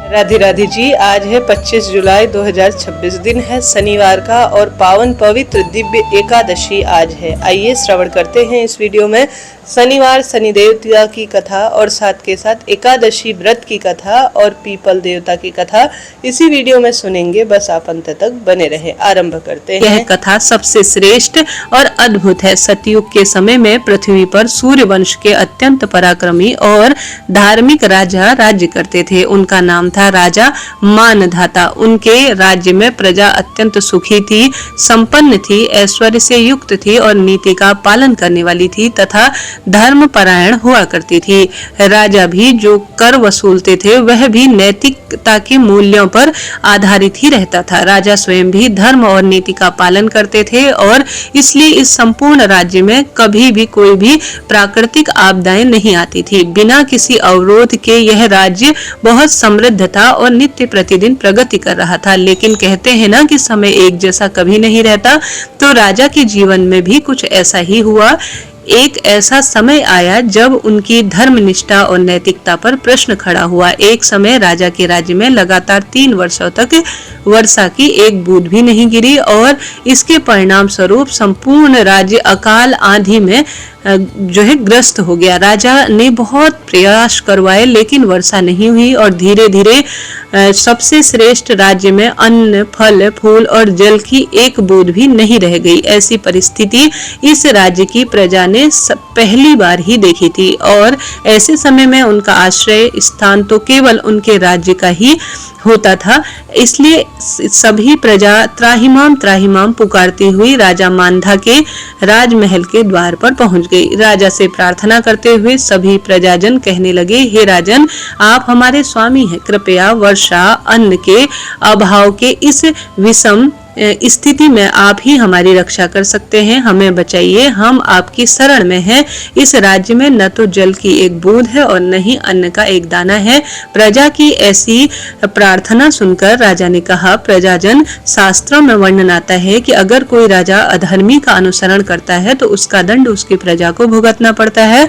राधे राधे जी। आज है 25 जुलाई 2026, दिन है शनिवार का और पावन पवित्र दिव्य एकादशी आज है। आइए श्रवण करते हैं इस वीडियो में शनिवार शनि देवता की कथा और साथ के साथ एकादशी व्रत की कथा और पीपल देवता की कथा इसी वीडियो में सुनेंगे। बस आप अंत तक बने रहें। आरंभ करते हैं। यह कथा सबसे श्रेष्ठ और अद्भुत है। सतयुग के समय में पृथ्वी पर सूर्य वंश के अत्यंत पराक्रमी और धार्मिक राजा राज्य करते थे। उनका नाम था राजा मानधाता। उनके राज्य में प्रजा अत्यंत सुखी थी, संपन्न थी, ऐश्वर्य से युक्त थी और नीति का पालन करने वाली थी तथा धर्म परायण हुआ करती थी। राजा भी जो कर वसूलते थे वह भी नैतिकता के मूल्यों पर आधारित ही रहता था। राजा स्वयं भी धर्म और नीति का पालन करते थे और इसलिए इस संपूर्ण राज्य में कभी भी कोई भी प्राकृतिक आपदाएं नहीं आती थी। बिना किसी अवरोध के यह राज्य बहुत समृद्ध था और नित्य प्रतिदिन प्रगति कर रहा था। लेकिन कहते हैं ना कि समय एक जैसा कभी नहीं रहता, तो राजा के जीवन में भी कुछ ऐसा ही हुआ। एक ऐसा समय आया जब उनकी धर्मनिष्ठा और नैतिकता पर प्रश्न खड़ा हुआ। एक समय राजा के राज्य में लगातार 3 वर्षों तक वर्षा की एक बूंद भी नहीं गिरी और इसके परिणाम स्वरूप संपूर्ण राज्य अकाल आंधी में जो है ग्रस्त हो गया। राजा ने बहुत प्रयास करवाए लेकिन वर्षा नहीं हुई और धीरे धीरे सबसे श्रेष्ठ राज्य में अन्न, फल, फूल और जल की एक बूंद भी नहीं रह गई। ऐसी परिस्थिति इस राज्य की प्रजा ने पहली बार ही देखी थी और ऐसे समय में उनका आश्रय स्थान तो केवल उनके राज्य का ही होता था। इसलिए सभी प्रजा त्राहिमाम त्राहिमाम पुकारती हुई राजा मानधा के राजमहल के द्वार पर पहुंच गई। राजा से प्रार्थना करते हुए सभी प्रजाजन कहने लगे, हे राजन, आप हमारे स्वामी हैं। कृपया वर्षा, अन्न के अभाव के इस विषम स्थिति में आप ही हमारी रक्षा कर सकते हैं। हमें बचाइए, हम आपकी शरण में हैं। इस राज्य में न तो जल की एक बूंद है और न ही अन्न का एक दाना है। प्रजा की ऐसी प्रार्थना सुनकर राजा ने कहा, प्रजाजन, शास्त्रों में वर्णन आता है कि अगर कोई राजा अधर्मी का अनुसरण करता है तो उसका दंड उसकी प्रजा को भुगतना पड़ता है।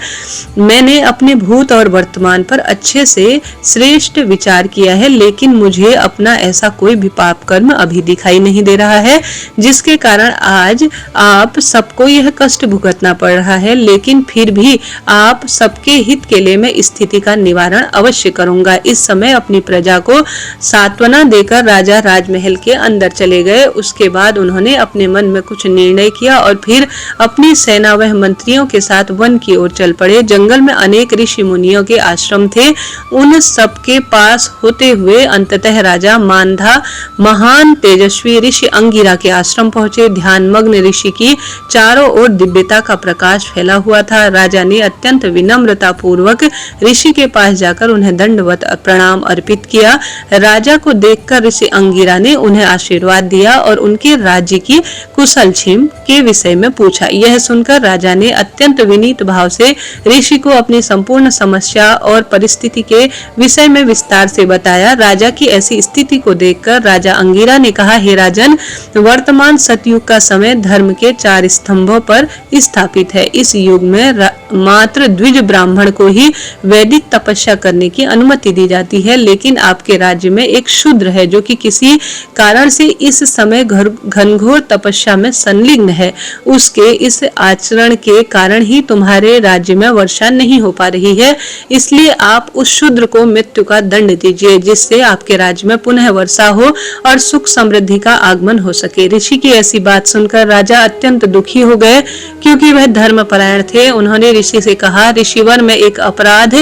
मैंने अपने भूत और वर्तमान पर अच्छे से श्रेष्ठ विचार किया है, लेकिन मुझे अपना ऐसा कोई भी पाप कर्म अभी दिखाई नहीं दे रहा है जिसके कारण आज आप सबको यह कष्ट भुगतना पड़ रहा है। लेकिन फिर भी आप सबके हित के लिए मैं स्थिति का निवारण अवश्य करूंगा। इस समय अपनी प्रजा को सांत्वना देकर राजा राजमहल के अंदर चले गए। उसके बाद उन्होंने अपने मन में कुछ निर्णय किया और फिर अपनी सेना व मंत्रियों के साथ वन की ओर चल पड़े। जंगल में अनेक ऋषि मुनियों के आश्रम थे। उन सबके पास होते हुए अंततः राजा मानधा महान तेजस्वी ऋषि अंगिरा के आश्रम पहुंचे। ध्यान मग्न ऋषि की चारों ओर दिव्यता का प्रकाश फैला हुआ था। राजा ने अत्यंत विनम्रता पूर्वक ऋषि के पास जाकर उन्हें दंडवत प्रणाम अर्पित किया। राजा को देखकर ऋषि अंगिरा ने उन्हें आशीर्वाद दिया और उनके राज्य की कुशल क्षेम के विषय में पूछा। यह सुनकर राजा ने अत्यंत विनीत भाव से ऋषि को अपनी संपूर्ण समस्या और परिस्थिति के विषय में विस्तार से बताया। राजा की ऐसी स्थिति को देखकर राजा अंगिरा ने कहा, हे राजन, वर्तमान सतयुग का समय धर्म के 4 स्तंभों पर स्थापित है। इस युग में मात्र द्विज ब्राह्मण को ही वैदिक तपस्या करने की अनुमति दी जाती है, लेकिन आपके राज्य में एक शूद्र है जो कि किसी कारण से इस समय घनघोर तपस्या में संलग्न है। उसके इस आचरण के कारण ही तुम्हारे राज्य में वर्षा नहीं हो पा रही है। इसलिए आप उस शूद्र को मृत्यु का दंड दीजिए, जिससे आपके राज्य में पुनः वर्षा हो और सुख समृद्धि का आगमन हो सके। ऋषि की ऐसी बात सुनकर राजा अत्यंत दुखी हो गए, क्योंकि वह धर्मपरायण थे। उन्होंने ऋषि से कहा, ऋषिवर, मैं एक अपराध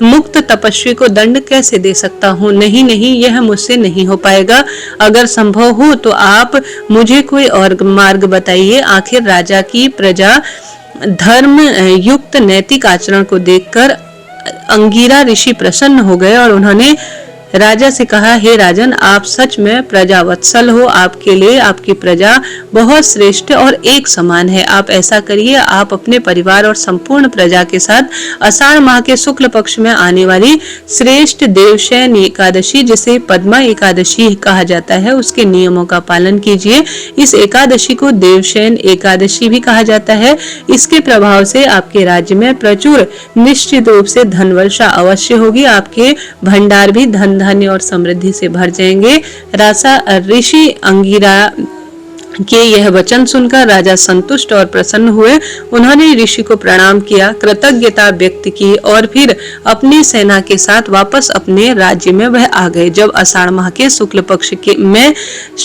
मुक्त तपस्वी को दंड कैसे दे सकता हूँ? नहीं नहीं, यह मुझसे नहीं हो पाएगा। अगर संभव हो तो आप मुझे कोई और मार्ग बताइए। आखिर राजा की प्रजा धर्म युक्त नैतिक आचरण को देखकर अंगिरा ऋषि प्रसन्न हो गए और उन्होंने राजा से कहा, हे राजन, आप सच में प्रजा वत्सल हो। आपके लिए आपकी प्रजा बहुत श्रेष्ठ और एक समान है। आप ऐसा करिए, आप अपने परिवार और संपूर्ण प्रजा के साथ आषाढ़ माह के शुक्ल पक्ष में आने वाली श्रेष्ठ देवशयन एकादशी, जिसे पद्मा एकादशी कहा जाता है, उसके नियमों का पालन कीजिए। इस एकादशी को देवशयन एकादशी भी कहा जाता है। इसके प्रभाव से आपके राज्य में प्रचुर निश्चित रूप से धन वर्षा अवश्य होगी। आपके भंडार भी धन धान्य और समृद्धि से भर जाएंगे। राजा ऋषि अंगिरा के यह वचन सुनकर राजा संतुष्ट और प्रसन्न हुए। उन्होंने ऋषि को प्रणाम किया, कृतज्ञता व्यक्त की और फिर अपनी सेना के साथ वापस अपने राज्य में वह आ गए। जब आषाढ़ माह के शुक्ल पक्ष में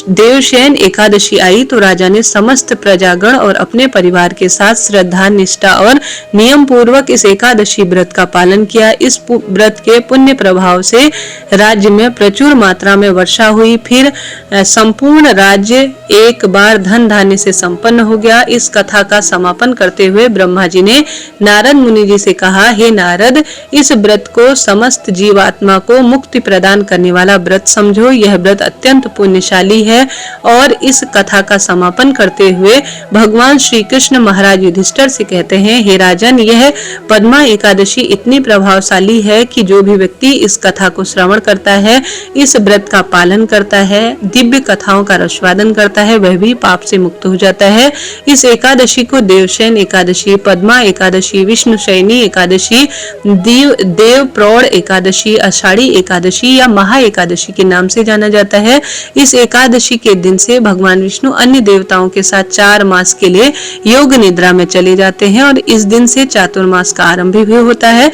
देवशयन एकादशी आई तो राजा ने समस्त प्रजागण और अपने परिवार के साथ श्रद्धा, निष्ठा और नियम पूर्वक इस एकादशी व्रत का पालन किया। इस व्रत के पुण्य प्रभाव से राज्य में प्रचुर मात्रा में वर्षा हुई। फिर संपूर्ण राज्य एक बार धन धान्य से संपन्न हो गया। इस कथा का समापन करते हुए ब्रह्मा जी ने नारद मुनि जी से कहा, हे नारद, इस व्रत को समस्त जीवात्मा को मुक्ति प्रदान करने वाला व्रत समझो। यह व्रत अत्यंत पुण्यशाली है। और इस कथा का समापन करते हुए भगवान श्री कृष्ण महाराज युधिष्ठिर से कहते हैं, हे राजन, यह पद्मा एकादशी इतनी प्रभावशाली है कि जो भी व्यक्ति इस कथा को श्रवण करता है, इस व्रत का पालन करता है, दिव्य कथाओं का रसवादन करता है, वह भी पाप से मुक्त हो जाता है। इस एकादशी को देवशयन एकादशी, पद्मा एकादशी, विष्णुशयनी एकादशी, देव प्रौढ़ एकादशी, आषाढ़ी एकादशी या महा एकादशी के नाम से जाना जाता है। इस एकादशी के दिन से भगवान विष्णु अन्य देवताओं के साथ 4 मास के लिए योग निद्रा में चले जाते हैं और इस दिन से चातुर्मास का आरंभ भी होता है।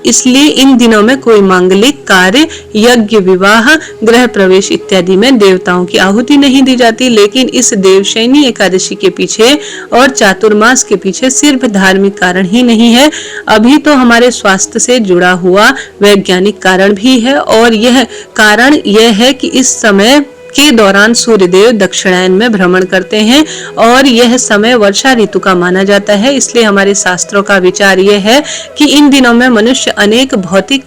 इसलिए इन दिनों में कोई मांगलिक कार्य, यज्ञ, विवाह, गृह प्रवेश इत्यादि में देवताओं की आहुति नहीं दी जाती। लेकिन इस देवशयनी एकादशी के पीछे और चातुर्मास के पीछे सिर्फ धार्मिक कारण ही नहीं है, अभी तो हमारे स्वास्थ्य से जुड़ा हुआ वैज्ञानिक कारण भी है। और यह कारण यह है कि इस समय के दौरान सूर्यदेव दक्षिणायन में भ्रमण करते हैं और यह समय वर्षा ऋतु का माना जाता है। इसलिए हमारे शास्त्रों का विचार यह है कि इन दिनों में मनुष्य अनेक भौतिक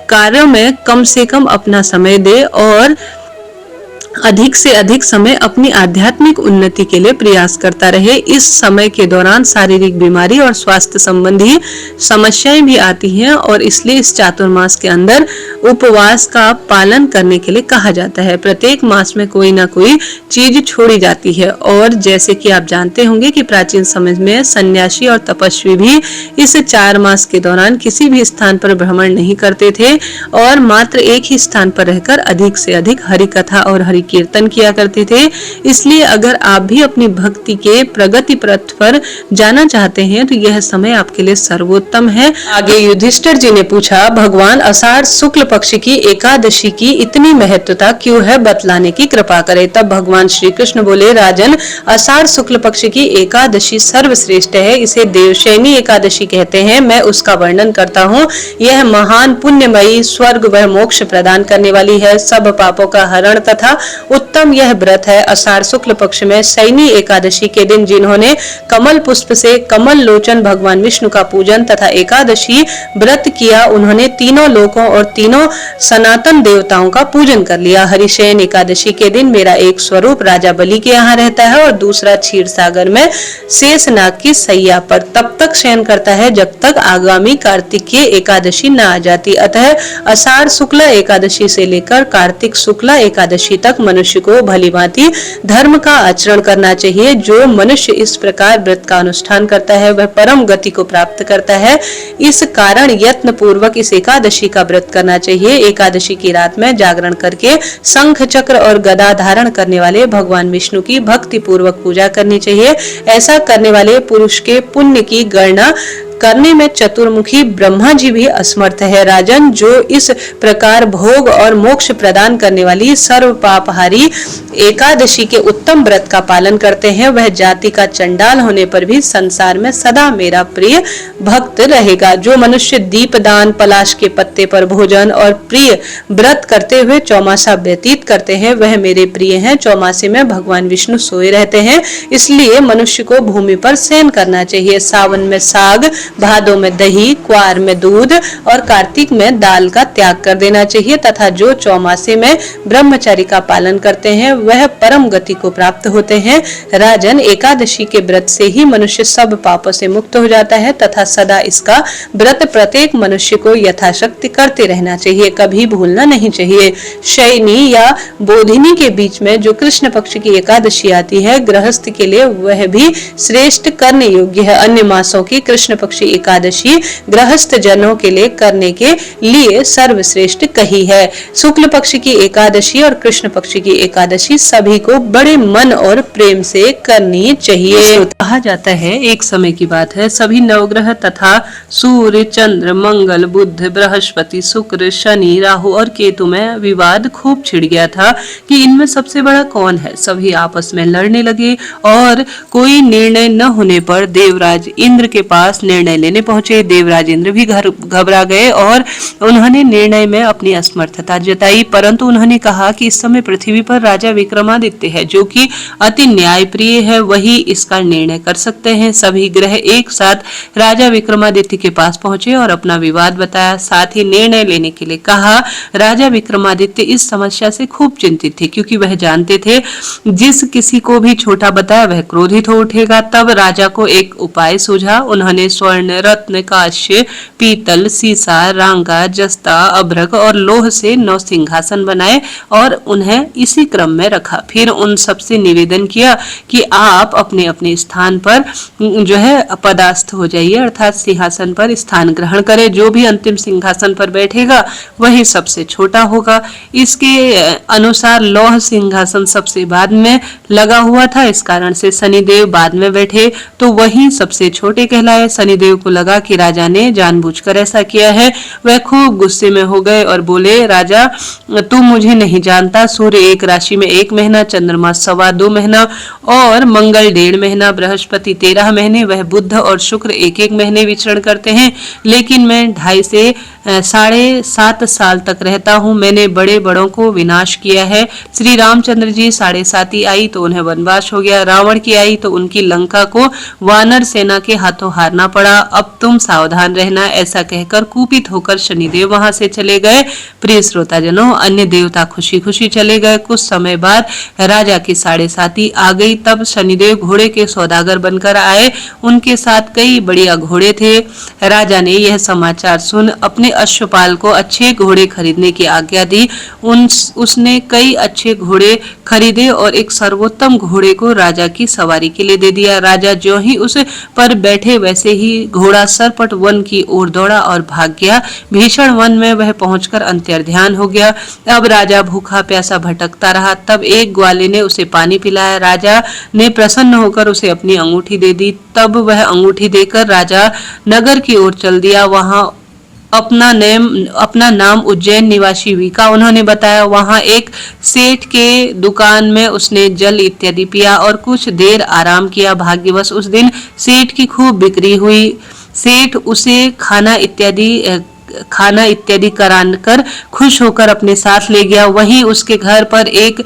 कार्यों में कम से कम अपना समय दे और अधिक से अधिक समय अपनी आध्यात्मिक उन्नति के लिए प्रयास करता रहे। इस समय के दौरान शारीरिक बीमारी और स्वास्थ्य संबंधी समस्याएं भी आती हैं और इसलिए इस चातुर्मास के अंदर उपवास का पालन करने के लिए कहा जाता है। प्रत्येक मास में कोई ना कोई चीज छोड़ी जाती है और जैसे कि आप जानते होंगे कि प्राचीन समय में सन्यासी और तपस्वी भी इस 4 मास के दौरान किसी भी स्थान पर भ्रमण नहीं करते थे और मात्र एक ही स्थान पर रहकर अधिक से अधिक हरि कथा और हरि कीर्तन किया करते थे। इसलिए अगर आप भी अपनी भक्ति के प्रगति पथ पर जाना चाहते हैं तो यह समय आपके लिए सर्वोत्तम है। आगे युधिष्ठिर जी ने पूछा, भगवान आषाढ़ शुक्ल पक्ष की एकादशी की इतनी महत्वता क्यों है, बतलाने की कृपा करें। तब भगवान श्री कृष्ण बोले, राजन, आषाढ़ शुक्ल पक्ष की एकादशी सर्वश्रेष्ठ है। इसे देवशयनी एकादशी कहते हैं। मैं उसका वर्णन करता हूँ। यह महान पुण्यमयी, स्वर्ग व मोक्ष प्रदान करने वाली है। सब पापों का हरण तथा उत्तम यह व्रत है। आषाढ़ शुक्ल पक्ष में शयनी एकादशी के दिन जिन्होंने कमल पुष्प से कमल लोचन भगवान विष्णु का पूजन तथा एकादशी व्रत किया, उन्होंने तीनों लोकों और तीनों सनातन देवताओं का पूजन कर लिया। हरिशयन एकादशी के दिन मेरा एक स्वरूप राजा बलि के यहाँ रहता है और दूसरा क्षीर सागर में शेषनाग की सैया पर तब तक शयन करता है जब तक आगामी कार्तिकीय एकादशी न आ जाती। अतः आषाढ़ शुक्ला एकादशी से लेकर कार्तिक शुक्ला एकादशी तक मनुष्य को भलीभांति धर्म का आचरण करना चाहिए। जो मनुष्य इस प्रकार व्रत का अनुष्ठान करता है वह परम गति को प्राप्त करता है। इस कारण यत्न पूर्वक इस एकादशी का व्रत करना चाहिए। एकादशी की रात में जागरण करके शंख चक्र और गदा धारण करने वाले भगवान विष्णु की भक्ति पूर्वक पूजा करनी चाहिए। ऐसा करने वाले पुरुष के पुण्य की गणना करने में चतुर्मुखी ब्रह्मा जी भी असमर्थ है। राजन, जो इस प्रकार भोग और मोक्ष प्रदान करने वाली सर्व पापहारी एकादशी के उत्तम व्रत का पालन करते हैं वह जाति का चंडाल होने पर भी संसार में सदा मेरा प्रिय भक्त रहेगा। जो मनुष्य दीपदान, पलाश के पत्ते पर भोजन और प्रिय व्रत करते हुए चौमासा व्यतीत करते हैं वह मेरे प्रिय हैं। चौमासे में भगवान विष्णु सोए रहते हैं, इसलिए मनुष्य को भूमि पर शयन करना चाहिए। सावन में साग, भादों में दही, क्वार में दूध और कार्तिक में दाल का त्याग कर देना चाहिए तथा जो चौमासे में ब्रह्मचर्य का पालन करते हैं वह परम गति को प्राप्त होते हैं। राजन, एकादशी के व्रत से ही मनुष्य सब पापों से मुक्त हो जाता है तथा सदा इसका व्रत प्रत्येक मनुष्य को यथाशक्ति करते रहना चाहिए, कभी भूलना नहीं चाहिए। शयनी या बोधिनी के बीच में जो कृष्ण पक्ष की एकादशी आती है, गृहस्थ के लिए वह भी श्रेष्ठ करने योग्य है। अन्य मासों की कृष्ण पक्षी एकादशी गृहस्थ जनों के लिए करने के लिए सर्वश्रेष्ठ कही है। शुक्ल पक्ष की एकादशी और कृष्ण पक्ष की एकादशी सभी को बड़े मन और प्रेम से करनी चाहिए। कहा जाता है, एक समय की बात है, सभी नवग्रह तथा सूर्य, चंद्र, मंगल, बुध, बृहस्पति, शुक्र, शनि, राहु और केतु में विवाद खूब छिड़ गया था कि इनमें सबसे बड़ा कौन है। सभी आपस में लड़ने लगे और कोई निर्णय न होने पर देवराज इंद्र के पास निर्णय लेने पहुंचे। देवराज इंद्र भी घबरा गए और उन्होंने निर्णय में अपनी असमर्थता जताई, परंतु उन्होंने कहा कि इस समय पृथ्वी पर राजा विक्रमादित्य है जो कि अति न्यायप्रिय है, वही इसका निर्णय कर सकते हैं। सभी ग्रह एक साथ राजा विक्रमादित्य के पास पहुंचे और अपना विवाद बताया, साथ ही निर्णय लेने के लिए कहा। राजा विक्रमादित्य इस समस्या से खूब चिंतित थे क्योंकि वह जानते थे जिस किसी को भी छोटा बताया वह क्रोधित हो उठेगा। तब राजा को एक उपाय सूझा। उन्होंने स्वर्ण, रत्न, कांस्य, पीतल, सीसा, रांगा, जस्ता, अभ्रक और लोह से 9 सिंहासन बनाए और उन्हें इसी क्रम में रखा। फिर उन सबसे निवेदन किया कि आप अपने अपने स्थान पर जो है पदास्थ हो जाइए, अर्थात सिंहासन पर स्थान ग्रहण करें। जो भी अंतिम सिंहासन पर बैठेगा वही सबसे छोटा होगा। इसके अनुसार लौह सिंहासन सबसे बाद में लगा हुआ था, इस कारण से शनिदेव बाद में बैठे तो वही सबसे छोटे कहलाए। शनिदेव को लगा कि राजा ने जानबूझकर ऐसा किया है। वह खूब गुस्से में हो गए और बोले, राजा तू मुझे नहीं जानता। सूर्य एक राशि में 1 महीना, चंद्रमा 2.25 महीना और मंगल 1.5 महीना, बृहस्पति 13 महीने, वह बुध और शुक्र 1-1 महीने विचरण करते हैं, लेकिन मैं 2.5 से 7.5 साल तक रहता हूँ। मैंने बड़े बड़ों को विनाश किया है। श्री रामचंद्र जी 7.5 आई तो उन्हें वनवास हो गया। रावण की आई तो उनकी लंका को वानर सेना के हाथों हारना पड़ा। अब तुम सावधान रहना। ऐसा कहकर कुपित होकर शनिदेव वहां से चले गए। प्रिय श्रोताजनों, अन्य देवता खुशी खुशी चले गए। कुछ समय बाद राजा की 7.5 आ गई। तब शनिदेव घोड़े के सौदागर बनकर आए। उनके साथ कई बढ़िया घोड़े थे। राजा ने यह समाचार सुन अपने अश्वपाल को अच्छे घोड़े खरीदने की आज्ञा दी। उसने कई अच्छे घोड़े खरीदे और एक सर्वोत्तम घोड़े को राजा की सवारी के लिए दे दिया। राजा जो ही उस पर बैठे वैसे ही घोड़ा सरपट वन की ओर दौड़ा और भाग गया। भीषण वन में वह पहुंचकर अंतर्ध्यान हो गया। अब राजा भूखा प्यासा भटकता रहा। तब एक ग्वाले ने उसे पानी पिलाया। राजा ने प्रसन्न होकर उसे अपनी अंगूठी दे दी। तब वह अंगूठी देकर राजा नगर की ओर चल दिया। वहां अपना नाम उज्जैन निवासी वीका उन्होंने बताया। वहां एक सेठ के दुकान में उसने जल इत्यादि पिया और कुछ देर आराम किया। भाग्यवश उस दिन सेठ की खूब बिक्री हुई। सेठ उसे खाना इत्यादि कराकर खुश होकर अपने साथ ले गया। वहीं उसके घर पर एक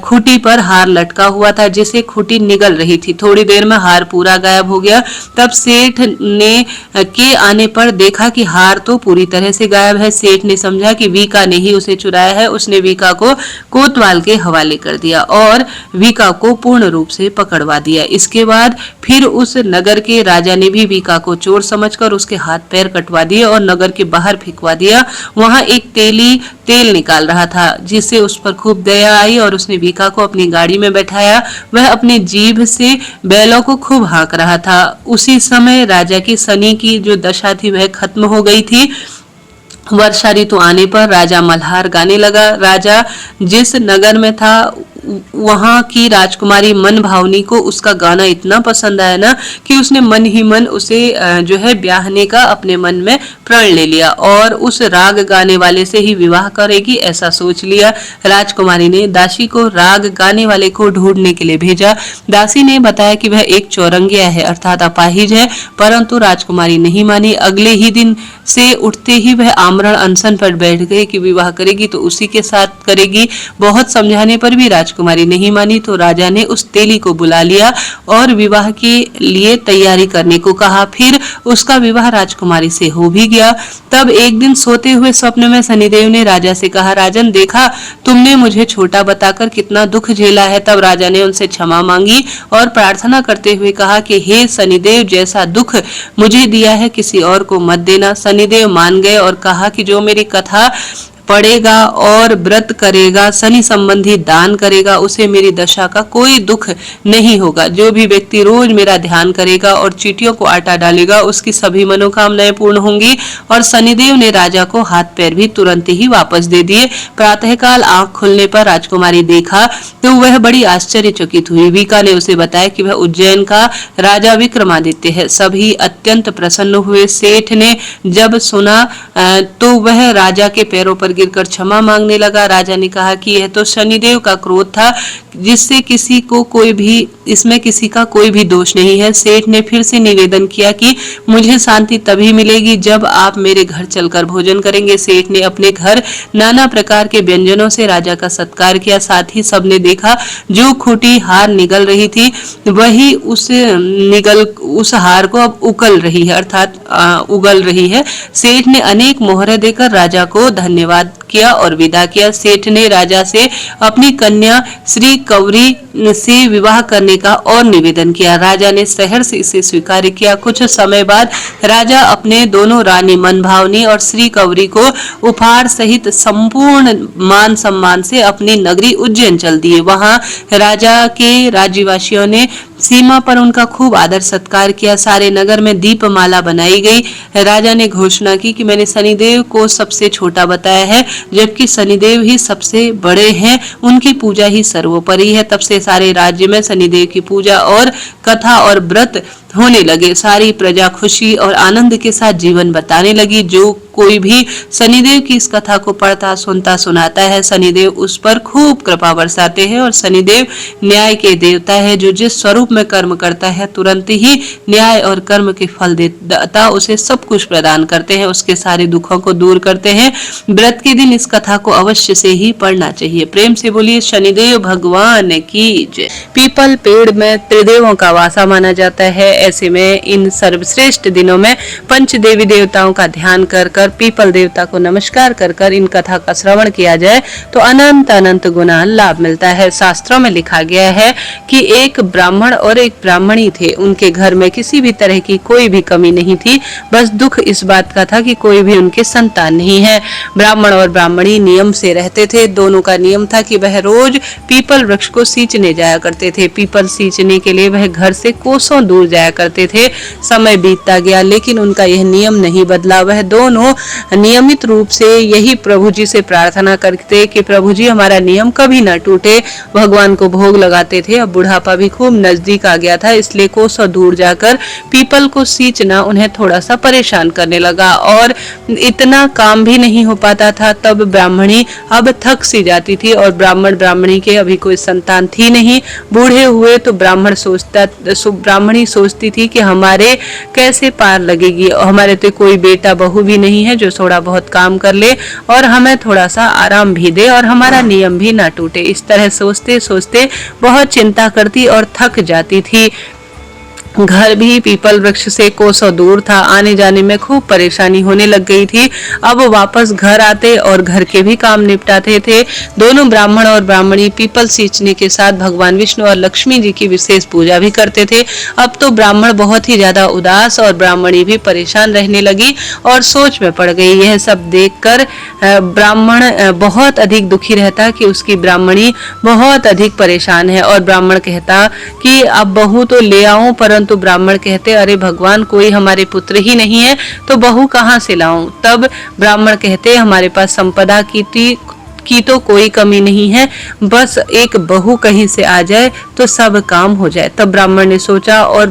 खूंटी पर हार लटका हुआ था जिसे खूंटी निगल रही थी। थोड़ी देर में हार पूरा गायब हो गया। तब सेठ ने के आने पर देखा कि हार तो पूरी तरह से गायब है। सेठ ने समझा कि वीका ने ही उसे चुराया है। उसने वीका को कोतवाल के हवाले कर दिया और वीका को पूर्ण रूप से पकड़वा दिया। इसके बाद फिर उस नगर के राजा ने भी वीका को चोर समझकर उसके हाथ पैर कटवा दिए और नगर के बाहर फेंकवा दिया। वहां एक तेली तेल निकाल रहा था जिससे उस पर खूब दया आई और उसने वीका को अपनी गाड़ी में बैठाया। वह अपनी जीभ से बैलों को खूब हाँक रहा था। उसी समय राजा की शनि की जो दशा थी वह खत्म हो गई थी। वर्षा ऋतु आने पर राजा मल्हार गाने लगा। राजा जिस नगर में था वहां की राजकुमारी मन भावनी को उसका गाना इतना पसंद आया ना कि उसने मन ही मन उसे जो है ब्याहने का अपने मन में प्रण ले लिया और उस राग गाने वाले से ही विवाह करेगी ऐसा सोच लिया। राजकुमारी ने दासी को राग गाने वाले को ढूंढने के लिए भेजा। दासी ने बताया कि वह एक चौरंगिया है अर्थात अपाहिज है, परंतु राजकुमारी नहीं मानी। अगले ही दिन से उठते ही वह आमरण अनशन पर बैठ गई कि विवाह करेगी तो उसी के साथ करेगी। बहुत समझाने पर भी राजकुमारी नहीं मानी तो राजा ने उस तेली को बुला लिया और विवाह के लिए तैयारी करने को कहा। फिर उसका विवाह राजकुमारी से हो भी गया। तब एक दिन सोते हुए स्वप्न में शनिदेव ने राजा से कहा, राजन देखा तुमने मुझे छोटा बताकर कितना दुख झेला है। तब राजा ने उनसे क्षमा मांगी और प्रार्थना करते हुए कहा कि हे शनिदेव, जैसा दुख मुझे दिया है किसी और को मत देना। शनिदेव मान गए और कहा कि जो मेरी कथा पढ़ेगा और व्रत करेगा, शनि संबंधी दान करेगा, उसे मेरी दशा का कोई दुख नहीं होगा। जो भी व्यक्ति रोज मेरा ध्यान करेगा और चींटियों को आटा डालेगा, उसकी सभी मनोकामनाएं पूर्ण होंगी। और शनिदेव ने राजा को हाथ पैर भी तुरंत ही वापस दे दिए। प्रातःकाल आंख खुलने पर राजकुमारी देखा तो वह बड़ी आश्चर्यचकित हुई। वीका ने उसे बताया कि वह उज्जैन का राजा विक्रमादित्य है। सभी अत्यंत प्रसन्न हुए। सेठ ने जब सुना तो वह राजा के पैरों पर गिरकर क्षमा मांगने लगा। राजा ने कहा कि यह तो शनिदेव का क्रोध था, जिससे इसमें किसी का कोई भी दोष नहीं है। सेठ ने फिर से निवेदन किया कि मुझे शांति तभी मिलेगी जब आप मेरे घर चलकर भोजन करेंगे। सेठ ने अपने घर नाना प्रकार के व्यंजनों से राजा का सत्कार किया। साथ ही सबने देखा जो खूंटी हार निगल रही थी वही उस हार को अब उगल रही है, अर्थात उगल रही है। सेठ ने अनेक मोहरें देकर राजा को धन्यवाद किया और विदा किया। सेठ ने राजा से अपनी कन्या श्री कौरी से विवाह करने का और निवेदन किया। राजा ने शहर से इसे स्वीकार किया। कुछ समय बाद राजा अपने दोनों रानी मनभावनी और श्री कौरी को उपहार सहित संपूर्ण मान सम्मान से अपनी नगरी उज्जैन चल दिए। वहां राजा के राज्यवासियों ने सीमा पर उनका खूब आदर सत्कार किया। सारे नगर में दीपमाला बनाई गई। राजा ने घोषणा की कि मैंने शनिदेव को सबसे छोटा बताया है, जबकि शनिदेव ही सबसे बड़े हैं, उनकी पूजा ही सर्वोपरि है। तब से सारे राज्य में शनिदेव की पूजा और कथा और व्रत होने लगे। सारी प्रजा खुशी और आनंद के साथ जीवन बताने लगी। जो कोई भी शनिदेव की इस कथा को पढ़ता सुनता सुनाता है, शनिदेव उस पर खूब कृपा बरसाते हैं। और शनिदेव न्याय के देवता है, जो जिस स्वरूप में कर्म करता है तुरंत ही न्याय और कर्म के फल देता उसे सब कुछ प्रदान करते हैं, उसके सारे दुखों को दूर करते हैं। व्रत के दिन इस कथा को अवश्य से ही पढ़ना चाहिए। प्रेम से बोलिए शनिदेव भगवान की जय। पीपल पेड़ में त्रिदेवों का वासा माना जाता है। ऐसे में इन सर्वश्रेष्ठ दिनों में पंच देवी देवताओं का ध्यान कर पीपल देवता को नमस्कार कर इन कथा का श्रवण किया जाए तो अनंत अनंत गुना लाभ मिलता है। शास्त्रों में लिखा गया है कि एक ब्राह्मण और एक ब्राह्मणी थे। उनके घर में किसी भी तरह की कोई भी कमी नहीं थी, बस दुख इस बात का था कि कोई भी उनके संतान नहीं है। ब्राह्मण और ब्राह्मणी नियम से रहते थे। दोनों का नियम था कि वह रोज पीपल वृक्ष को सींचने जाया करते थे। पीपल सींचने के लिए वह घर से कोसों दूर जाया करते थे। समय बीतता गया लेकिन उनका यह नियम नहीं बदला। वह दोनों नियमित रूप से यही प्रभु जी से प्रार्थना करते कि प्रभु जी हमारा नियम कभी न टूटे। भगवान को भोग लगाते थे। अब बुढ़ापा भी खूब नजदीक आ गया था, इसलिए कोसों दूर जाकर पीपल को सींचना उन्हें थोड़ा सा परेशान करने लगा और इतना काम भी नहीं हो पाता था। तब ब्राह्मणी अब थक सी जाती थी और ब्राह्मणी के अभी कोई संतान थी नहीं। बूढ़े हुए तो ब्राह्मणी सोचती थी कि हमारे कैसे पार लगेगी, हमारे तो कोई बेटा बहू भी नहीं है जो थोड़ा बहुत काम कर ले और हमें थोड़ा सा आराम भी दे और हमारा नियम भी ना टूटे। इस तरह सोचते सोचते बहुत चिंता करती और थक जाती थी। घर भी पीपल वृक्ष से कोसों दूर था। आने जाने में खूब परेशानी होने लग गई थी। अब वापस घर आते और घर के भी काम निपटाते थे। दोनों ब्राह्मण और ब्राह्मणी पीपल सींचने के साथ भगवान विष्णु और लक्ष्मी जी की विशेष पूजा भी करते थे। अब तो ब्राह्मण बहुत ही ज्यादा उदास और ब्राह्मणी भी परेशान रहने लगी और सोच में पड़ गई। यह सब देखकर ब्राह्मण बहुत अधिक दुखी रहता कि उसकी ब्राह्मणी बहुत अधिक परेशान है और ब्राह्मण कहता कि अब बहू तो ले आऊं, परंतु ब्राह्मण कहते अरे भगवान कोई हमारे पुत्र ही नहीं है तो बहू कहाँ से लाऊं। तब ब्राह्मण कहते हमारे पास संपदा की तो कोई कमी नहीं है, बस एक बहू कहीं से आ जाए तो सब काम हो जाए। तब ब्राह्मण ने सोचा और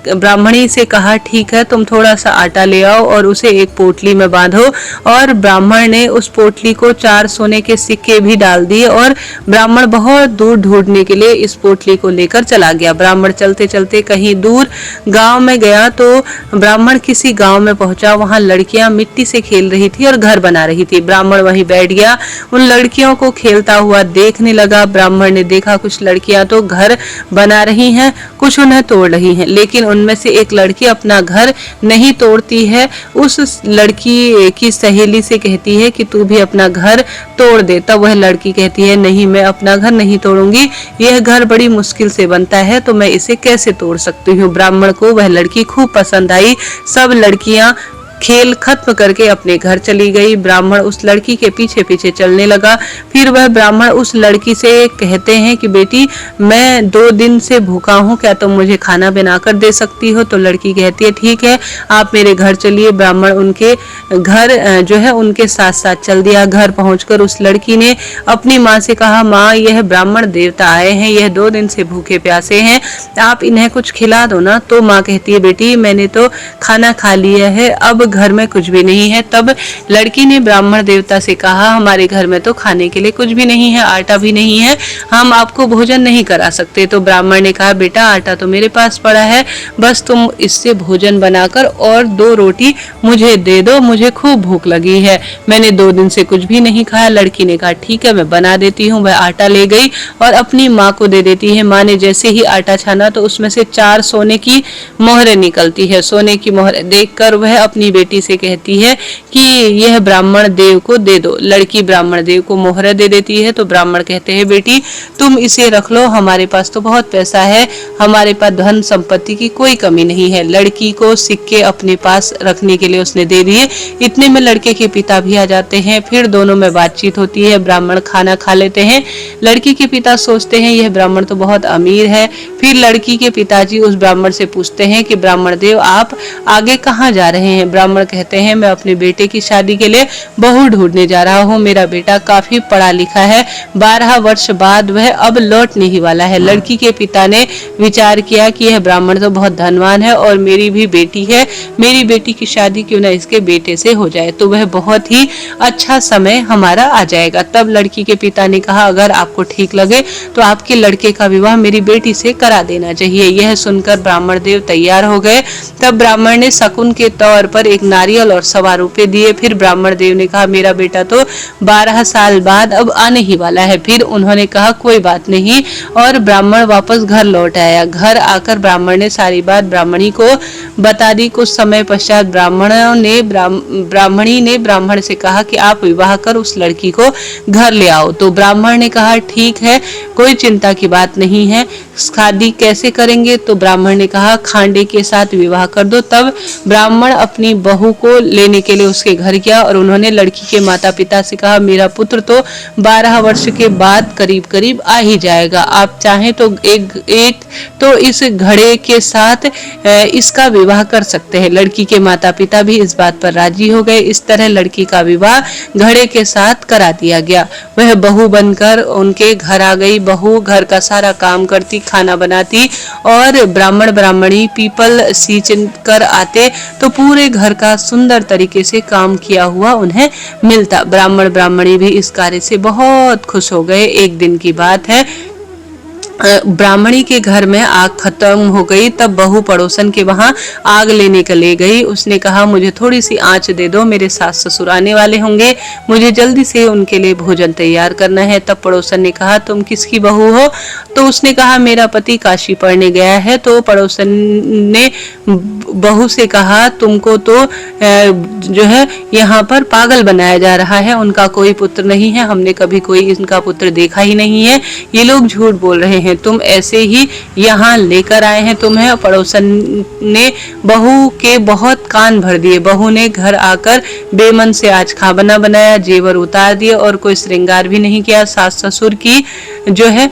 ब्राह्मणी से कहा, ठीक है, तुम थोड़ा सा आटा ले आओ और उसे एक पोटली में बांधो। और ब्राह्मण ने उस पोटली को 4 सोने के सिक्के भी डाल दिए और ब्राह्मण बहुत दूर ढूंढने के लिए इस पोटली को लेकर चला गया। ब्राह्मण चलते चलते कहीं दूर गांव में गया तो ब्राह्मण किसी गांव में पहुंचा। वहां लड़कियां मिट्टी से खेल रही थी और घर बना रही थी। ब्राह्मण वहीं बैठ गया, उन लड़कियों को खेलता हुआ देखने लगा। ब्राह्मण ने देखा कुछ लड़कियां तो घर बना रही हैं, कुछ उन्हें तोड़ रही हैं, लेकिन उनमें से एक लड़की अपना घर नहीं तोड़ती है। उस लड़की की सहेली से कहती है कि तू भी अपना घर तोड़ दे। तब वह लड़की कहती है, नहीं, मैं अपना घर नहीं तोड़ूंगी, यह घर बड़ी मुश्किल से बनता है तो मैं इसे कैसे तोड़ सकती हूँ। ब्राह्मण को वह लड़की खूब पसंद आई। सब लड़कियां खेल खत्म करके अपने घर चली गई। ब्राह्मण उस लड़की के पीछे पीछे चलने लगा। फिर वह ब्राह्मण उस लड़की से कहते हैं कि बेटी, मैं 2 दिन से भूखा हूँ, क्या तुम मुझे खाना बनाकर दे सकती हो? तो लड़की कहती है, ठीक है, आप मेरे घर चलिए। ब्राह्मण उनके घर जो है उनके साथ साथ चल दिया। घर पहुंचकर उस लड़की ने अपनी माँ से कहा, माँ, यह ब्राह्मण देवता आए हैं, यह 2 दिन से भूखे प्यासे हैं, आप इन्हें कुछ खिला दो ना। तो माँ कहती है, बेटी, मैंने तो खाना खा लिया है, अब घर में कुछ भी नहीं है। तब लड़की ने ब्राह्मण देवता से कहा, हमारे घर में तो खाने के लिए कुछ भी नहीं है, आटा भी नहीं है, हम आपको भोजन नहीं करा सकते। तो ब्राह्मण ने कहा, बेटा, आटा तो मेरे पास पड़ा है, बस तुम इससे भोजन बनाकर और 2 रोटी मुझे दे दो, मुझे खूब भूख लगी है, मैंने 2 दिन से कुछ भी नहीं खाया। लड़की ने कहा, ठीक है, मैं बना देती हूँ। वह आटा ले गई और अपनी माँ को दे देती है। माँ ने जैसे ही आटा छाना तो उसमें से 4 सोने की मोहरें निकलती है। सोने की मोहरें देखकर वह अपनी बेटी से कहती है कि यह ब्राह्मण देव को दे दो। लड़की ब्राह्मण देव को मोहरें दे देती है। तो ब्राह्मण कहते हैं, बेटी, तुम इसे रख लो, हमारे पास तो बहुत पैसा है, हमारे पास धन संपत्ति की कोई कमी नहीं है। लड़की को सिक्के अपने पास रखने के लिए उसने दे दिए। इतने में लड़के के पिता भी आ जाते हैं। फिर दोनों में बातचीत होती है। ब्राह्मण खाना खा लेते हैं। लड़की के पिता सोचते हैं यह ब्राह्मण तो बहुत अमीर है। फिर लड़की के पिताजी उस ब्राह्मण से पूछते हैं कि ब्राह्मण देव, आप आगे कहाँ जा रहे हैं? ब्राह्मण कहते हैं, मैं अपने बेटे की शादी के लिए बहू ढूंढने जा रहा हूँ, मेरा बेटा काफी पढ़ा लिखा है, 12 वर्ष बाद वह अब लौटने ही वाला है। लड़की के पिता ने विचार किया कि यह ब्राह्मण तो बहुत धनवान है और मेरी भी बेटी है, मेरी बेटी की शादी क्यों ना इसके बेटे से हो जाए, तो वह बहुत ही अच्छा समय हमारा आ जाएगा। तब लड़की के पिता ने कहा, अगर आपको ठीक लगे तो आपके लड़के का विवाह मेरी बेटी से करा देना चाहिए। यह सुनकर ब्राह्मण देव तैयार हो गए। तब ब्राह्मण ने शकुन के तौर पर एक नारियल और 1.25 रुपए दिए। फिर ब्राह्मण देव ने कहा, मेरा बेटा तो 12 साल बाद अब आने ही वाला है। फिर उन्होंने कहा, कोई बात नहीं, और ब्राह्मण वापस घर लौट आया। घर आकर ब्राह्मण ने सारी बात ब्राह्मणी को बता दी। कुछ समय पश्चात ब्राह्मणी ने ब्राह्मण से कहा कि आप विवाह कर उस लड़की को घर ले आओ। तो ब्राह्मण ने कहा, ठीक है, कोई चिंता की बात नहीं है, शादी कैसे करेंगे? तो ब्राह्मण ने कहा, खांडे के साथ विवाह कर दो। तब ब्राह्मण अपनी बहू को लेने के लिए उसके घर गया और उन्होंने लड़की के माता पिता से कहा, मेरा पुत्र तो 12 वर्ष के बाद करीब करीब आ ही जाएगा, आप चाहें तो एक तो इस घड़े के साथ इसका विवाह कर सकते हैं। लड़की के माता पिता भी इस बात पर राजी हो गए। इस तरह लड़की का विवाह घड़े के साथ करा दिया गया। वह बहू बनकर उनके घर आ गई। बहू घर का सारा काम करती, खाना बनाती और ब्राह्मण ब्राह्मणी पीपल सींच कर आते तो पूरे घर का सुंदर तरीके से काम किया हुआ उन्हें मिलता। ब्राह्मण ब्राह्मणी भी इस कार्य से बहुत खुश हो गए। एक दिन की बात है, ब्राह्मणी के घर में आग खत्म हो गई। तब बहू पड़ोसन के वहां आग लेने के ले गई। उसने कहा, मुझे थोड़ी सी आंच दे दो, मेरे सास ससुर आने वाले होंगे, मुझे जल्दी से उनके लिए भोजन तैयार करना है। तब पड़ोसन ने कहा, तुम किसकी बहू हो? तो उसने कहा, मेरा पति काशी पढ़ने गया है। तो पड़ोसन ने बहू से कहा, तुमको तो जो है यहाँ पर पागल बनाया जा रहा है, उनका कोई पुत्र नहीं है, हमने कभी कोई इनका पुत्र देखा ही नहीं है, ये लोग झूठ बोल रहे हैं। हैं, तुम ऐसे ही यहाँ लेकर आए हैं। तुम्हें पड़ोसन ने बहू के बहुत कान भर दिए। बहू ने घर आकर बेमन से आज खाना बनाया, जेवर उतार दिए और कोई श्रृंगार भी नहीं किया। सास ससुर की जो है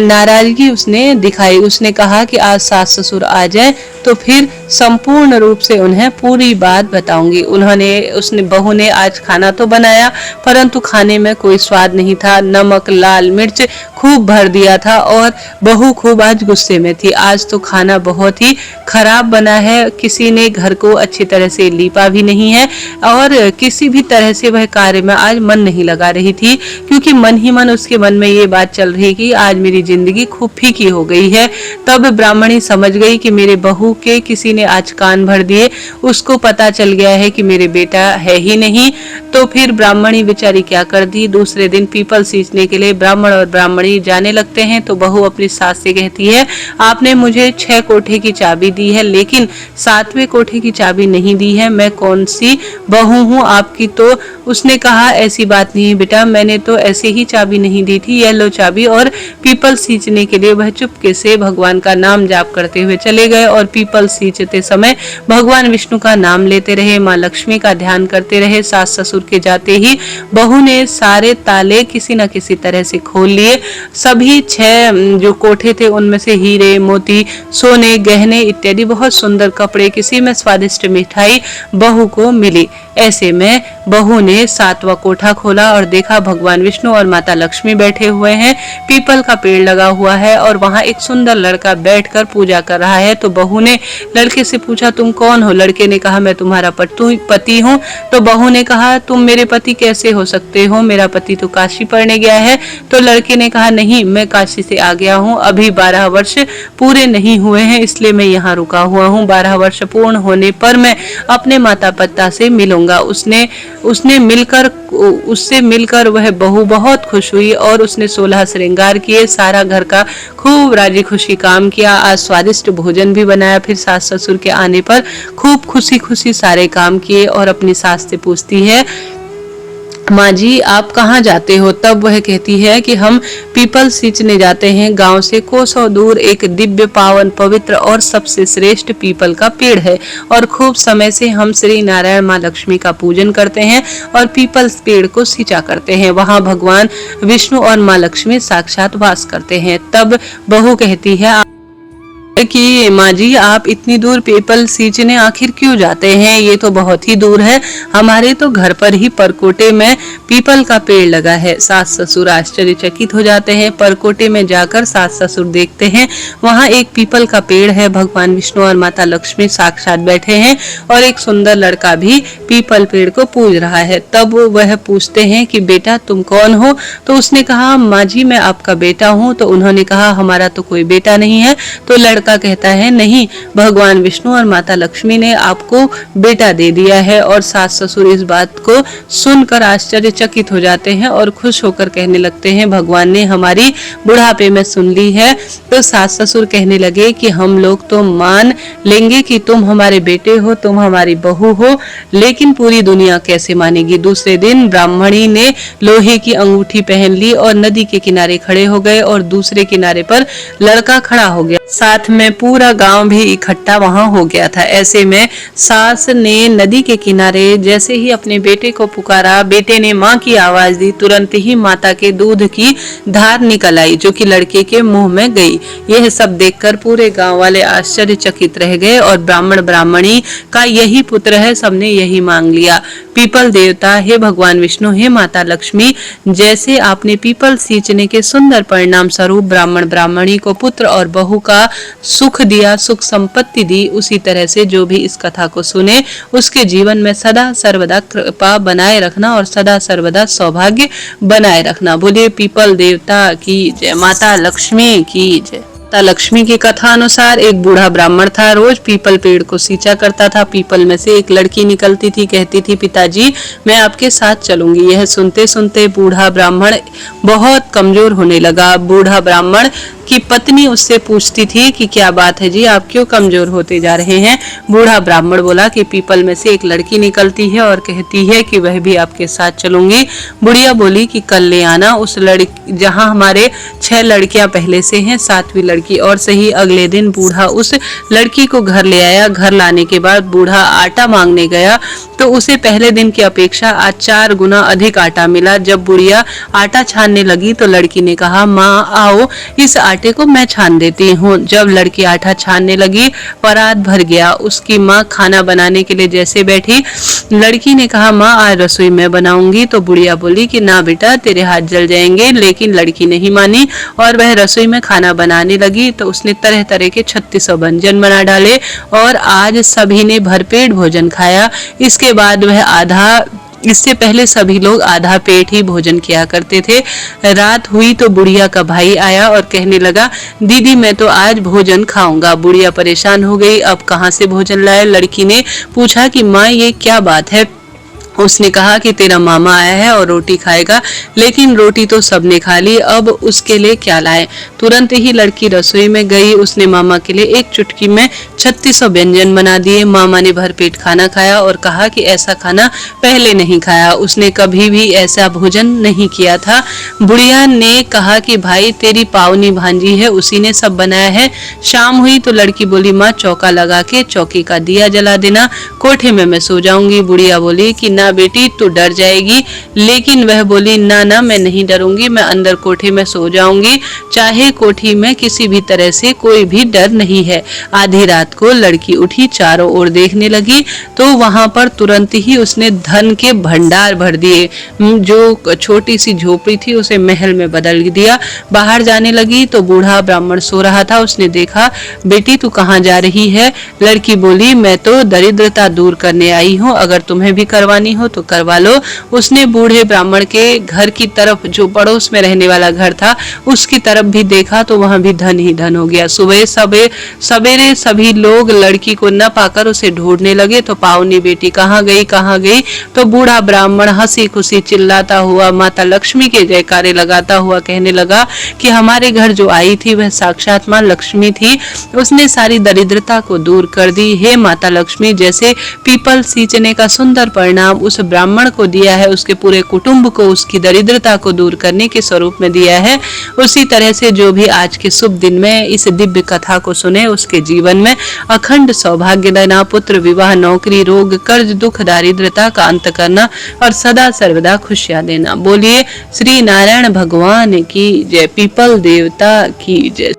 नाराजगी उसने दिखाई। उसने कहा कि आज सास ससुर आ जाए तो फिर संपूर्ण रूप से उन्हें पूरी बात बताऊंगी। उसने बहू ने आज खाना तो बनाया परंतु खाने में कोई स्वाद नहीं था। नमक लाल मिर्च खूब भर दिया था और बहू खूब आज गुस्से में थी। आज तो खाना बहुत ही खराब बना है, किसी ने घर को अच्छी तरह से लीपा भी नहीं है और किसी भी तरह से वह कार्य में आज मन नहीं लगा रही थी, क्योंकि मन ही मन उसके मन में ये बात चल रही कि आज मेरी जिंदगी खूब फीकी हो गई है। तब ब्राह्मणी समझ गई कि मेरे बहू के किसी ने आज कान भर दिए, उसको पता चल गया है कि मेरे बेटा है ही नहीं। तो फिर ब्राह्मणी बेचारी क्या कर दी, दूसरे दिन पीपल सींचने के लिए ब्राह्मण और ब्राह्मणी जाने लगते हैं। तो बहू अपनी सास से कहती है, आपने मुझे 6 कोठे की चाबी दी है लेकिन 7वें कोठे की चाबी नहीं दी है, मैं कौन सी बहू हूँ आपकी? तो उसने कहा, ऐसी बात नहीं है बेटा, मैंने तो ऐसे ही चाबी नहीं दी थी, यह लो चाबी। और पीपल सींचने के लिए वह चुपके से भगवान का नाम जाप करते हुए चले गए और पीपल सींचते समय भगवान विष्णु का नाम लेते रहे, माँ लक्ष्मी का ध्यान करते रहे। सास ससुर के जाते ही बहू ने सारे ताले किसी न किसी तरह से खोल लिए। सभी 6 जो कोठे थे उनमें से हीरे मोती सोने गहने इत्यादि बहुत सुंदर कपड़े, किसी में स्वादिष्ट मिठाई बहू को मिली। ऐसे में बहू ने 7वां कोठा खोला और देखा भगवान विष्णु और माता लक्ष्मी बैठे हुए हैं। पीपल का पेड़ लगा हुआ है और वहां एक सुंदर लड़का बैठकर पूजा कर रहा है। तो बहू ने लड़के से पूछा, तुम कौन हो? लड़के ने कहा, मैं तुम्हारा पति हूँ। तो बहू ने कहा, तुम मेरे पति कैसे हो सकते हो? मेरा पति तो काशी पढ़ने गया है। तो लड़के ने कहा, नहीं, मैं काशी से आ गया हूँ, अभी 12 वर्ष पूरे नहीं हुए हैं इसलिए मैं यहाँ रुका हुआ हूँ। 12 वर्ष पूर्ण होने पर मैं अपने माता पिता से मिलूंगा। उससे मिलकर वह बहू बहुत खुश हुई और उसने 16 श्रृंगार किए, सारा घर का खूब राजी खुशी काम किया। आज स्वादिष्ट भोजन भी बनाया। फिर सास ससुर के आने पर खूब खुशी खुशी सारे काम किए और अपनी सास से पूछती है, माँ जी आप कहाँ जाते हो? तब वह कहती है कि हम पीपल सींचने जाते हैं। गांव से कोसों दूर एक दिव्य पावन पवित्र और सबसे श्रेष्ठ पीपल का पेड़ है और खूब समय से हम श्री नारायण माँ लक्ष्मी का पूजन करते हैं और पीपल पेड़ को सींचा करते हैं। वहाँ भगवान विष्णु और माँ लक्ष्मी साक्षात वास करते हैं। तब बहू कहती है कि माँ जी आप इतनी दूर पीपल सींचने आखिर क्यों जाते हैं? ये तो बहुत ही दूर है, हमारे तो घर पर ही परकोटे में पीपल का पेड़ लगा है। सास ससुर आश्चर्यचकित हो जाते हैं। परकोटे में जाकर सास ससुर देखते हैं वहाँ एक पीपल का पेड़ है, भगवान विष्णु और माता लक्ष्मी साक्षात बैठे हैं और एक सुंदर लड़का भी पीपल पेड़ को पूज रहा है। तब वह पूछते हैं कि बेटा तुम कौन हो? तो उसने कहा, माँ जी मैं आपका बेटा हूँ। तो उन्होंने कहा, हमारा तो कोई बेटा नहीं है। तो लड़का कहता है, नहीं, भगवान विष्णु और माता लक्ष्मी ने आपको बेटा दे दिया है। और सास ससुर इस बात को सुनकर आश्चर्यचकित हो जाते हैं और खुश होकर कहने लगते हैं, भगवान ने हमारी बुढ़ापे में सुन ली है। तो सास ससुर कहने लगे कि हम लोग तो मान लेंगे कि तुम हमारे बेटे हो, तुम हमारी बहू हो, लेकिन पूरी दुनिया कैसे मानेगी? दूसरे दिन ब्राह्मणी ने लोहे की अंगूठी पहन ली और नदी के किनारे खड़े हो गए और दूसरे किनारे पर लड़का खड़ा हो गया, साथ में पूरा गांव भी इकट्ठा वहां हो गया था। ऐसे में सास ने नदी के किनारे जैसे ही अपने बेटे को पुकारा, बेटे ने माँ की आवाज दी, तुरंत ही माता के दूध की धार निकल आई जो कि लड़के के मुंह में गई। यह सब देखकर पूरे गांव वाले आश्चर्यचकित रह गए और ब्राह्मण ब्राह्मणी का यही पुत्र है, सबने यही मांग लिया। पीपल देवता, हे भगवान विष्णु, हे माता लक्ष्मी, जैसे आपने पीपल सींचने के सुंदर परिणाम स्वरूप ब्राह्मण ब्राह्मणी को पुत्र और बहू का सुख दिया, सुख संपत्ति दी, उसी तरह से जो भी इस कथा को सुने उसके जीवन में सदा सर्वदा कृपा बनाए रखना और सदा सर्वदा सौभाग्य बनाए रखना। बोलिए पीपल देवता की जय, माता लक्ष्मी की जय। माता लक्ष्मी की कथा अनुसार एक बूढ़ा ब्राह्मण था। रोज पीपल पेड़ को सींचा करता था। पीपल में से एक लड़की निकलती थी, कहती थी, पिताजी मैं आपके साथ चलूंगी। यह सुनते सुनते बूढ़ा ब्राह्मण बहुत कमजोर होने लगा। बूढ़ा ब्राह्मण की पत्नी उससे पूछती थी कि क्या बात है जी, आप क्यों कमजोर होते जा रहे हैं। बूढ़ा ब्राह्मण बोला कि पीपल में से एक लड़की निकलती है और कहती है कि वह भी आपके साथ चलूंगी। बुढ़िया बोली कि कल ले आना। उस लड़की जहां हमारे 6 लड़कियां पहले से हैं, 7वीं लड़की और सही। अगले दिन बूढ़ा उस लड़की को घर ले आया। घर लाने के बाद बूढ़ा आटा मांगने गया तो उसे पहले दिन की अपेक्षा आज 4 गुना अधिक आटा मिला। जब बुढ़िया आटा छानने लगी तो लड़की ने कहा, माँ आओ इस आटे को मैं छान देती हूँ। जब लड़की आटा छानने लगी परात भर गया। उसकी माँ खाना बनाने के लिए जैसे बैठी, लड़की ने कहा, माँ आज रसोई मैं बनाऊंगी। तो बुढ़िया बोली कि ना बेटा तेरे हाथ जल जाएंगे। लेकिन लड़की नहीं मानी और वह रसोई में खाना बनाने लगी। तो उसने तरह तरह के 3600 व्यंजन बना डाले और आज सभी ने भरपेट भोजन खाया। इससे पहले सभी लोग आधा पेट ही भोजन किया करते थे। रात हुई तो बुढ़िया का भाई आया और कहने लगा, दीदी मैं तो आज भोजन खाऊंगा। बुढ़िया परेशान हो गई, अब कहाँ से भोजन लाए। लड़की ने पूछा कि माँ ये क्या बात है। उसने कहा कि तेरा मामा आया है और रोटी खाएगा, लेकिन रोटी तो सबने खा ली, अब उसके लिए क्या लाए। तुरंत ही लड़की रसोई में गई। उसने मामा के लिए एक चुटकी में 3600 व्यंजन बना दिए। मामा ने भरपेट खाना खाया और कहा कि ऐसा खाना पहले नहीं खाया, उसने कभी भी ऐसा भोजन नहीं किया था। बुढ़िया ने कहा कि भाई तेरी पावनी भांजी है, उसी ने सब बनाया है। शाम हुई तो लड़की बोली, माँ चौका लगा के चौकी का दिया जला देना, कोठे में मैं सो जाऊंगी। बुढ़िया बोली कि ना बेटी तू डर जाएगी। लेकिन वह बोली, ना ना मैं नहीं डरूंगी, मैं अंदर कोठे में सो जाऊंगी, चाहे कोठी में किसी भी तरह से कोई भी डर नहीं है। आधी रात को लड़की उठी, चारों ओर देखने लगी तो वहां पर तुरंत ही उसने धन के भंडार भर दिए। जो छोटी सी झोपड़ी थी उसे महल में बदल दिया। बाहर जाने लगी तो बूढ़ा ब्राह्मण सो रहा था। उसने देखा, बेटी तू कहाँ जा रही है। लड़की बोली, मैं तो दरिद्रता दूर करने आई हूँ, अगर तुम्हें भी करवानी हो तो करवा लो। उसने बूढ़े ब्राह्मण के घर की तरफ, जो पड़ोस में रहने वाला घर था, उसकी तरफ भी देखा तो वहां भी धन ही धन हो गया। सुबह सवेरे सभी लोग लड़की को न पाकर उसे ढूंढने लगे तो पावनी बेटी कहाँ गई कहाँ गई। तो बूढ़ा ब्राह्मण हंसी खुशी चिल्लाता हुआ, माता लक्ष्मी के जयकारे लगाता हुआ कहने लगा कि हमारे घर जो आई थी वह साक्षात मां लक्ष्मी थी, उसने सारी दरिद्रता को दूर कर दी। हे माता लक्ष्मी, जैसे पीपल सींचने का सुंदर परिणाम उस ब्राह्मण को दिया है, उसके पूरे कुटुंब को उसकी दरिद्रता को दूर करने के स्वरूप में दिया है, उसी तरह से जो भी आज के शुभ दिन में इस दिव्य कथा को सुने उसके जीवन में अखंड सौभाग्य देना, पुत्र विवाह, नौकरी, रोग, कर्ज, दुख, दारिद्रता का अंत करना और सदा सर्वदा खुशियां देना। बोलिए श्री नारायण भगवान की जय, पीपल देवता की जय।